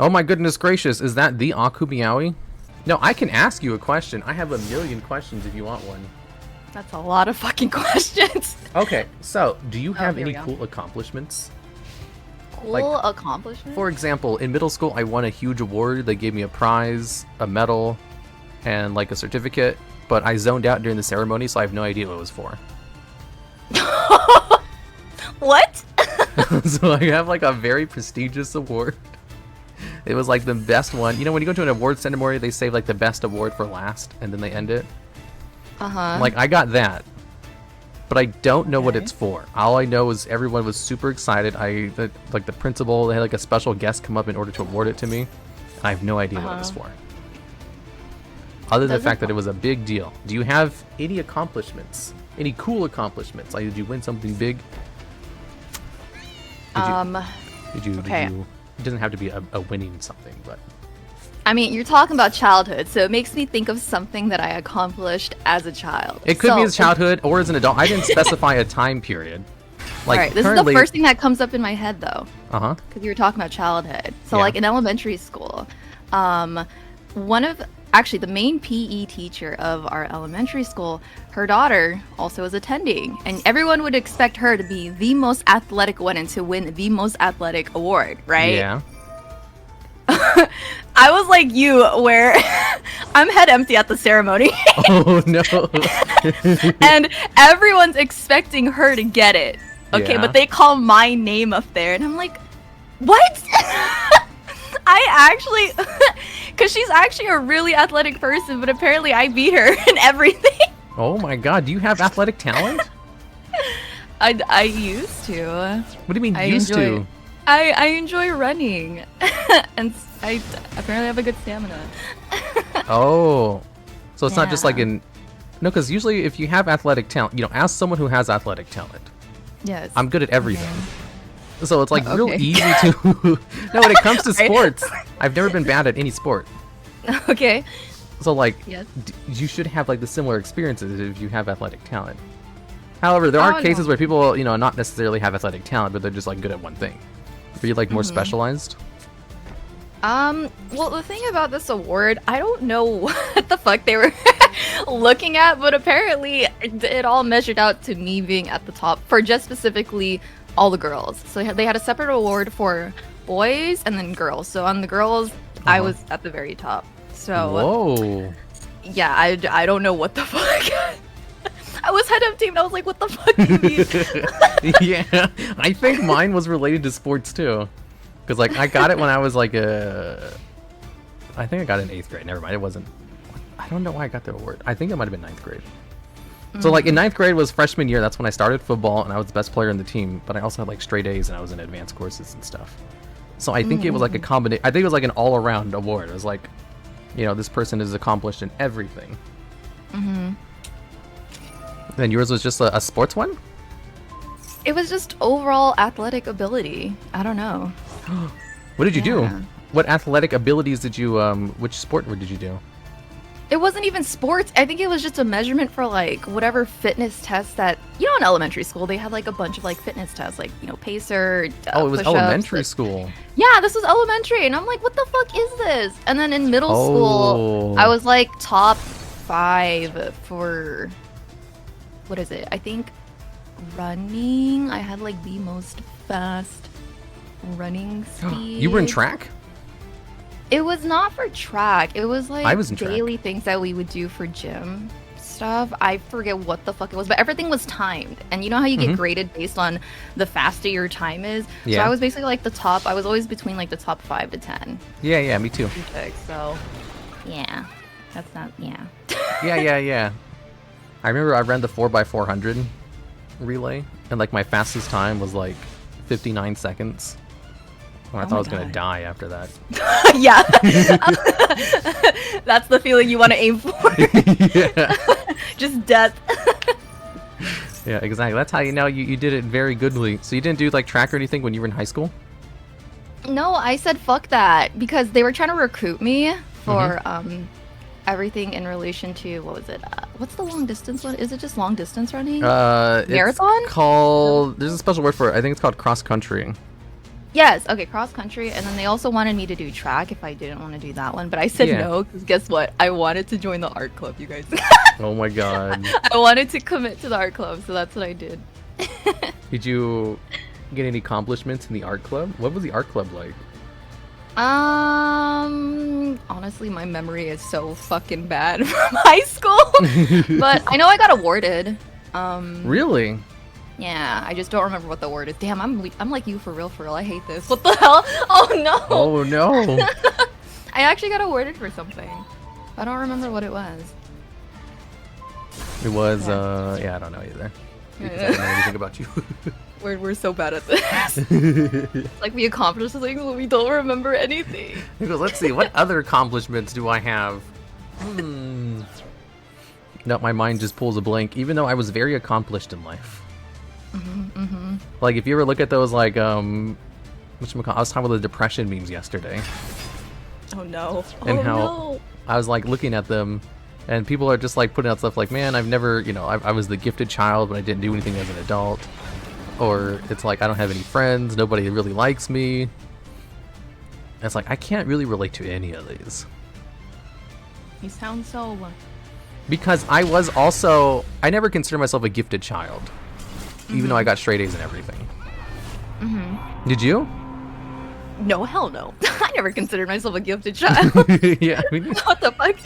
Oh my goodness gracious, is that the Akumiawi? No, I can ask you a question. I have a million questions if you want one. That's a lot of fucking questions. Okay, so do you have here any we go. cool accomplishments? Cool accomplishment? For example, in middle school, I won a huge award. They gave me a prize, a medal, and like a certificate, but I zoned out during the ceremony, so I have no idea what it was for. What? So I have like a very prestigious award. It was like the best one. You know, when you go to an award ceremony, they save like the best award for last, and then they end it. Uh-huh. Like, I got that, but I don't know what Okay. it's for. All I know is everyone was super excited. Like the principal, they had like a special guest come up in order to award it to me. I have no idea what it was for. Other than the fact that it was a big deal. Do you have any accomplishments? Any cool accomplishments? Like, did you win something big? Did you? It doesn't have to be a winning something, but. I mean, you're talking about childhood, so it makes me think of something that I accomplished as a child. It could be as childhood or as an adult. I didn't specify a time period. Like, Alright, this is the first thing that comes up in my head, though. Uh-huh. Because you were talking about childhood. So, Yeah. like, in elementary school, the main PE teacher of our elementary school, her daughter also was attending. And everyone would expect her to be the most athletic one and to win the most athletic award, right? Yeah. I was like you, where I'm head empty at the ceremony. Oh, no. And everyone's expecting her to get it. Okay, Yeah. but they call my name up there, and I'm like, what? I actually, because she's actually a really athletic person, but apparently I beat her in everything. Oh my god, do you have athletic talent? I used to. What do you mean used to? I enjoy running, and I apparently have a good stamina. Oh. So it's not just like Yeah. in... No, because usually if you have athletic talent, you know, ask someone who has athletic talent. Yes. I'm good at everything. So it's like Oh, real okay. easy to... No, when it comes to sports, I've never been bad at any sport. Okay. So like, Yes. you should have like the similar experiences if you have athletic talent. However, there are Oh, cases no. where people, you know, not necessarily have athletic talent, but they're just like good at one thing. Are you like more specialized? Well, the thing about this award, I don't know what the fuck they were looking at, but apparently it all measured out to me being at the top for just specifically all the girls. So they had a separate award for boys and then girls. So on the girls, I was at the very top. So Whoa. yeah, I don't know what the fuck. I was head of team and I was like, what the fuck do you mean? Yeah, I think mine was related to sports too. Because like I got it when I was like I think I got it in 8th grade. Never mind, it wasn't. I don't know why I got the award. I think it might have been 9th grade. So like in 9th grade was freshman year. That's when I started football and I was the best player in the team. But I also had like straight A's and I was in advanced courses and stuff. So I think it was like a combination. I think it was like an all-around award. It was like, you know, this person is accomplished in everything. Then yours was just a sports one? It was just overall athletic ability. I don't know. What did you Yeah. do? What athletic abilities did you, which sport did you do? It wasn't even sports. I think it was just a measurement for like whatever fitness tests that, you know, in elementary school they had like a bunch of like fitness tests, like, you know, pacer. Oh, it was push-ups, elementary like- school. Yeah, this was elementary, and I'm like, what the fuck is this? And then in middle school, I was like top 5 for what is it? I think running. I had like the most fast running speed. You were in track? It was not for track. It was like I was in track. daily things that we would do for gym stuff. I forget what the fuck it was, but everything was timed. And you know how you get graded based on the faster your time is? So Yeah. I was basically like the top. I was always between like the top 5 to 10. Yeah, me too. So, yeah. That's not, yeah. Yeah. I remember I ran the 4x400 relay, and like my fastest time was like 59 seconds. I thought I was gonna die after that. Yeah. That's the feeling you want to aim for. Yeah. Just death. Yeah, exactly. That's how you know you did it very goodly. So you didn't do like track or anything when you were in high school? No, I said fuck that because they were trying to recruit me for everything in relation to what was it? What's the long distance one? Is it just long distance running? Marathon? It's called. There's a special word for it. I think it's called cross country. Yes, okay, cross country, and then they also wanted me to do track if I didn't want to do that one, but I said Yeah. no, because guess what? I wanted to join the art club, you guys. Oh my god. I wanted to commit to the art club, so that's what I did. Did you get any accomplishments in the art club? What was the art club like? Honestly, my memory is so fucking bad from high school, but I know I got awarded. Really? Yeah, I just don't remember what the word is. Damn, I'm like you for real, for real. I hate this. What the hell? Oh no! Oh no. I actually got awarded for something. I don't remember what it was. It was, yeah, I don't know either. Because I don't know anything about you. We're so bad at this. Like we accomplish things, but we don't remember anything. He goes, let's see, what other accomplishments do I have? No, my mind just pulls a blank, even though I was very accomplished in life. Like, if you ever look at those, like, whatchamacallit, I was talking about the depression memes yesterday. Oh no. And oh how no. I was, like, looking at them, and people are just, like, putting out stuff like, man, I've never, you know, I was the gifted child, but I didn't do anything as an adult. Or it's like, I don't have any friends, nobody really likes me. And it's like, I can't really relate to any of these. You sound so... Because I was also, I never considered myself a gifted child. Even though I got straight A's and everything. Did you? No, hell no. I never considered myself a gifted child. Yeah. I mean, What the fuck?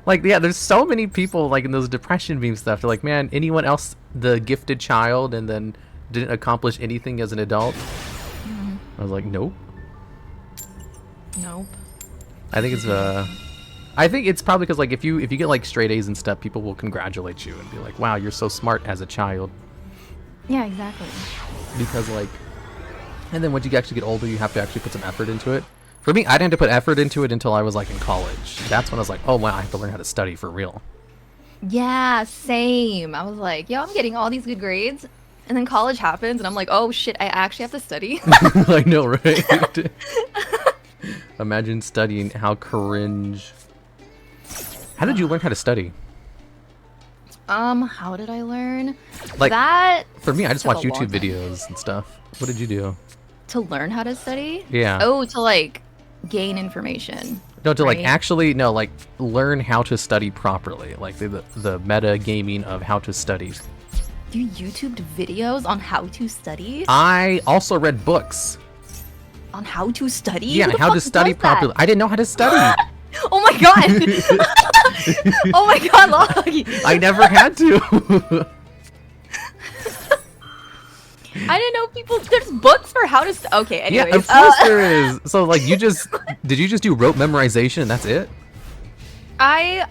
like, yeah, there's so many people, like, in those depression meme stuff. They're like, man, anyone else the gifted child and then didn't accomplish anything as an adult? I was like, nope. Nope. I think it's probably because, like, if you get, like, straight A's and stuff, people will congratulate you and be like, wow, you're so smart as a child. Yeah, exactly. Because, like, and then once you actually get older, you have to actually put some effort into it. For me, I didn't have to put effort into it until I was, like, in college. That's when I was like, oh, wow, I have to learn how to study for real. Yeah, same. I was like, yo, I'm getting all these good grades. And then college happens, and I'm like, oh shit, I actually have to study. I know, right? Imagine studying. How cringe. How did you learn how to study? How did I learn? Like, that for me, I just took watch a long YouTube time. videos and stuff. What did you do? To learn how to study? Yeah. Oh, to like gain information. No, to like right? actually, no, like learn how to study properly. Like the meta gaming of how to study. You YouTubed videos on how to study? I also read books. On how to study? Yeah, Who the how to fuck study does that? properly. I didn't know how to study. Oh my god! Oh my god, Log! I never had to. I didn't know people. There's books for how to. Okay, anyways. Yeah, of course there is. So like, did you just do rote memorization and that's it? I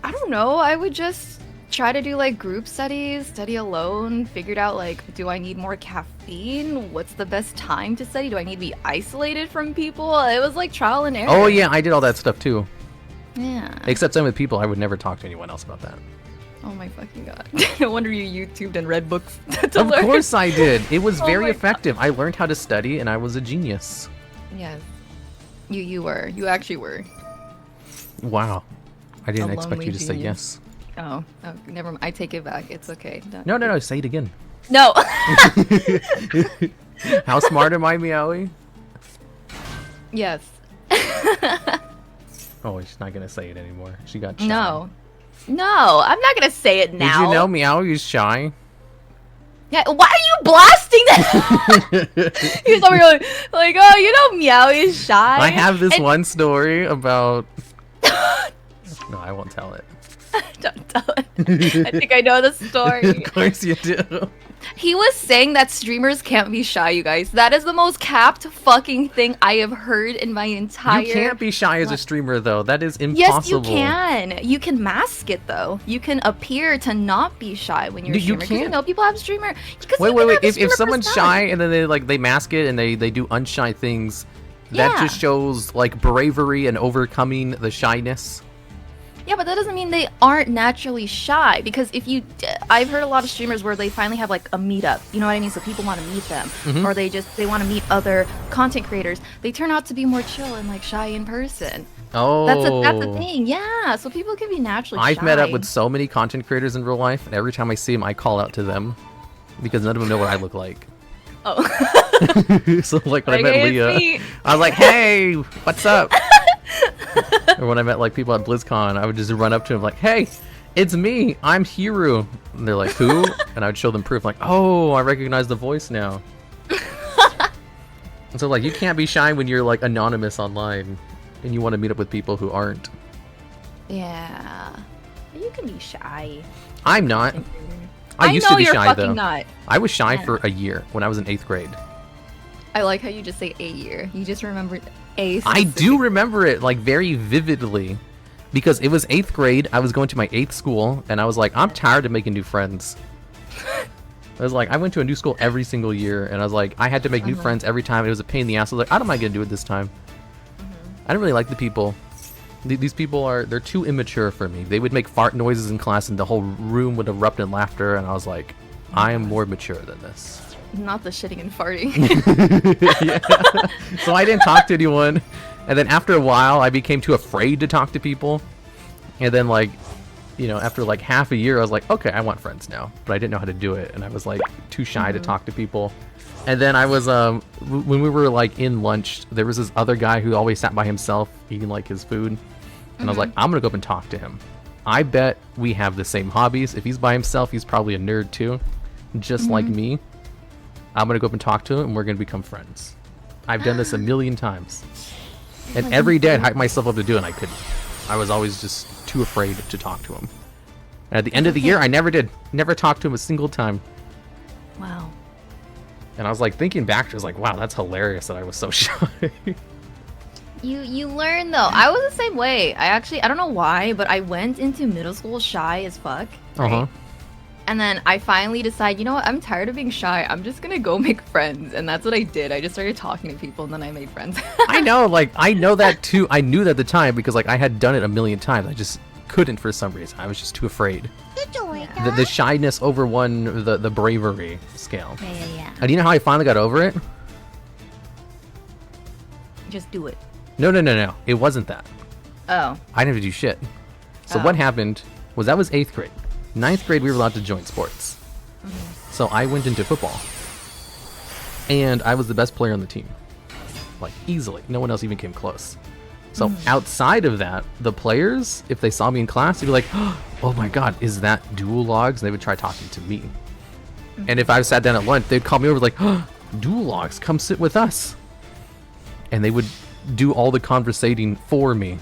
don't know. I would just try to do like group studies, study alone, figured out like, do I need more caffeine? What's the best time to study? Do I need to be isolated from people? It was like trial and error. Oh yeah, I did all that stuff too. Yeah. Except some of the people, I would never talk to anyone else about that. Oh my fucking god. No wonder you YouTubed and read books to Of learn. course I did. It was Oh very my effective. I learned how to study and I was a genius. Yes. You were. You actually were. Wow. I didn't A expect lonely you to say genius. yes. Oh, never mind. I take it back. It's okay. Don't- No, say it again. No. How smart am I, Meowie? Yes. Oh, she's not gonna say it anymore. She got shy. No. No, I'm not gonna say it now. Did you know Meowie's shy? Yeah, why are you blasting that? He's over here like, oh, you know, Meow is shy. I have this And- one story about... No, I won't tell it. Don't tell it. I think I know the story. Of course you do. He was saying that streamers can't be shy, you guys. That is the most capped fucking thing I have heard in my entire... You can't be shy as a streamer, though. That is impossible. Yes, you can. You can mask it, though. You can appear to not be shy when you're a You streamer. 'Cause can't. you know, people have streamer... 'cause Wait. you can have a If streamer someone's personality. shy and then they mask it and they do unshy things, that Yeah. just shows like bravery and overcoming the shyness. Yeah, but that doesn't mean they aren't naturally shy. Because if you, I've heard a lot of streamers where they finally have like a meetup. You know what I mean? So people want to meet them, or they want to meet other content creators. They turn out to be more chill and like shy in person. Oh, That's a thing. Yeah. So people can be naturally shy. I've met up with so many content creators in real life, and every time I see them, I call out to them because none of them know what I look like. Oh. So like when I Like, met "Hey, it's Leah, me." I was like, "Hey, what's up?" Or when I met like people at BlizzCon, I would just run up to them like, "Hey, it's me. I'm Hiru." And they're like, "Who?" And I would show them proof, like, "Oh, I recognize the voice now." And so like, you can't be shy when you're like anonymous online, and you want to meet up with people who aren't. Yeah. You can be shy. I'm not. I used know to be you're shy fucking though. not. I was shy Yeah. for a year when I was in 8th grade. I like how you just say a year. You just remembered a. I do specific- remember it like very vividly because it was 8th grade. I was going to my 8th school and I was like, I'm tired of making new friends. I was like, I went to a new school every single year and I was like, I had to make new friends every time. It was a pain in the ass. I was like, I don't mind gonna do it this time. I don't really like the people. These people they're too immature for me. They would make fart noises in class and the whole room would erupt in laughter and I was like, I am more mature than this. Not the shitting and farting. Yeah. So I didn't talk to anyone. And then after a while, I became too afraid to talk to people. And then like, after like half a year, I was like, okay, I want friends now. But I didn't know how to do it. And I was like too shy to talk to people. And then I was, when we were like in lunch, there was this other guy who always sat by himself eating like his food. And I was like, I'm going to go up and talk to him. I bet we have the same hobbies. If he's by himself, he's probably a nerd too. Just like me. I'm going to go up and talk to him and we're going to become friends. I've done this a million times. And every day I'd hype myself up to do it and I couldn't. I was always just too afraid to talk to him. And at the end of the year, I never did. Never talked to him a single time. Wow. And I was like thinking back, I was like, wow, that's hilarious that I was so shy. You learn though. I was the same way. I don't know why, but I went into middle school shy as fuck. Right? Uh-huh. And then I finally decided, you know what? I'm tired of being shy. I'm just gonna go make friends, and that's what I did. I just started talking to people, and then I made friends. I know, like, I know that too. I knew that at the time because, like, I had done it a million times. I just couldn't for some reason. I was just too afraid. Yeah. The shyness overwon the bravery scale. Yeah. And you know how I finally got over it? Just do it. No. It wasn't that. Oh. I didn't have to do shit. So Oh. what happened was that was 8th grade. 9th grade, we were allowed to join sports. So I went into football. And I was the best player on the team. Like, easily. No one else even came close. So outside of that, the players, if they saw me in class, they'd be like, oh my god, is that TheDuelLogs? And they would try talking to me. And if I sat down at lunch, they'd call me over like, TheDuelLogs, come sit with us. And they would do all the conversating for me.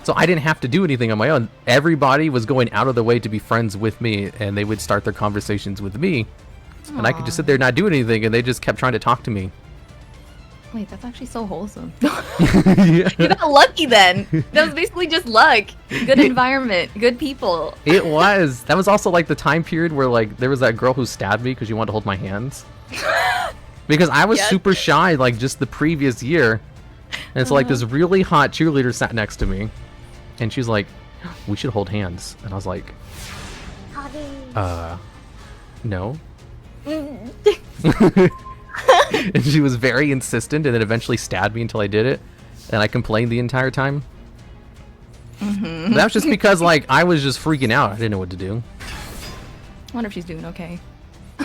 So I didn't have to do anything on my own. Everybody was going out of the way to be friends with me, and they would start their conversations with me. And I could just sit there and not do anything, and they just kept trying to talk to me. Wait, that's actually so wholesome. Yeah. You got lucky then. That was basically just luck. Good environment, good people. It was. That was also like the time period where like there was that girl who stabbed me because she wanted to hold my hands. Because I was Yes. super shy like just the previous year. And so like this really hot cheerleader sat next to me. And she's like, we should hold hands. And I was like, no. And she was very insistent and then eventually stabbed me until I did it. And I complained the entire time. But that was just because like I was just freaking out. I didn't know what to do. I wonder if she's doing okay.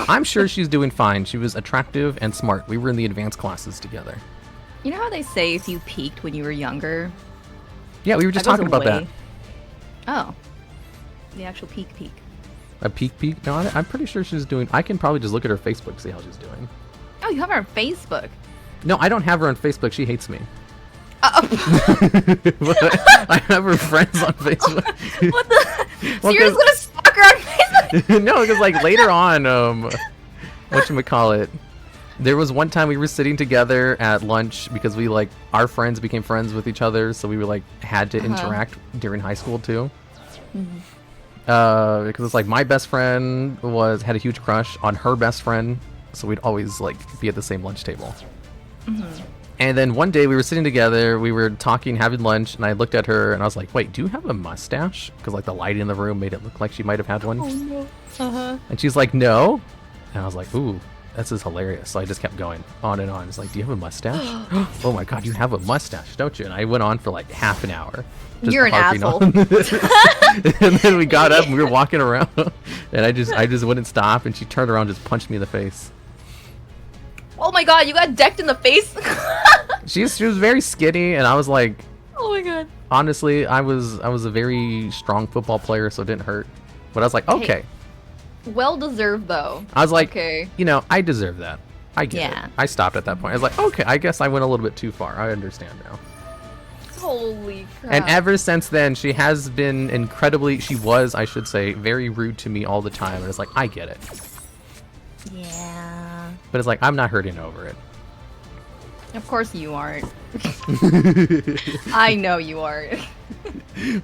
I'm sure she's doing fine. She was attractive and smart. We were in the advanced classes together. You know how they say if you peaked when you were younger? Yeah, we were just That goes talking about that. away. Oh. The actual peak. A peak? No, I'm pretty sure she's doing... I can probably just look at her Facebook, see how she's doing. Oh, you have her on Facebook. No, I don't have her on Facebook. She hates me. Oh. But I have her friends on Facebook. What the? So Well, you're just gonna stalk her on Facebook? No, because like later on, whatchamacallit, there was one time we were sitting together at lunch because we like our friends became friends with each other, so we were like had to interact during high school too. Because it's like my best friend had a huge crush on her best friend, so we'd always like be at the same lunch table. And then one day we were sitting together, we were talking, having lunch, and I looked at her and I was like, wait, do you have a mustache? Because like the lighting in the room made it look like she might have had one. Oh no. Uh-huh. And she's like, no. And I was like, ooh, this is hilarious. So I just kept going on and on. It's like, do you have a mustache? Oh my god, you have a mustache, don't you? And I went on for like half an hour. Just You're an harping asshole. on. And then we got up and we were walking around. And I just wouldn't stop. And she turned around and just punched me in the face. Oh my god, you got decked in the face. She was very skinny, and I was like, Oh my god. honestly, I was a very strong football player, so it didn't hurt. But I was like, okay. Well deserved though. I was like, Okay. you know, I deserve that. I get Yeah. it. I stopped at that point. I was like, okay, I guess I went a little bit too far. I understand now. Holy crap. And ever since then, she has been incredibly, she was, I should say, very rude to me all the time. And it's like, I get it. Yeah. But it's like, I'm not hurting over it. Of course you aren't. I know you aren't.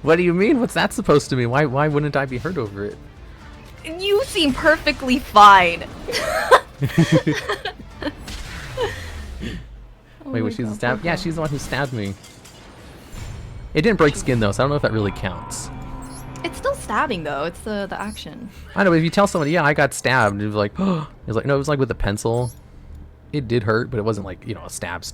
What do you mean? What's that supposed to mean? Why wouldn't I be hurt over it? You seem perfectly fine. Wait, was she the stab? Yeah, she's the one who stabbed me. It didn't break skin though, so I don't know if that really counts. It's still stabbing though. It's the action. I know, but if you tell someone, yeah, I got stabbed, it was like, oh, it was like, no, it was like with a pencil. It did hurt, but it wasn't like, you know, a stab.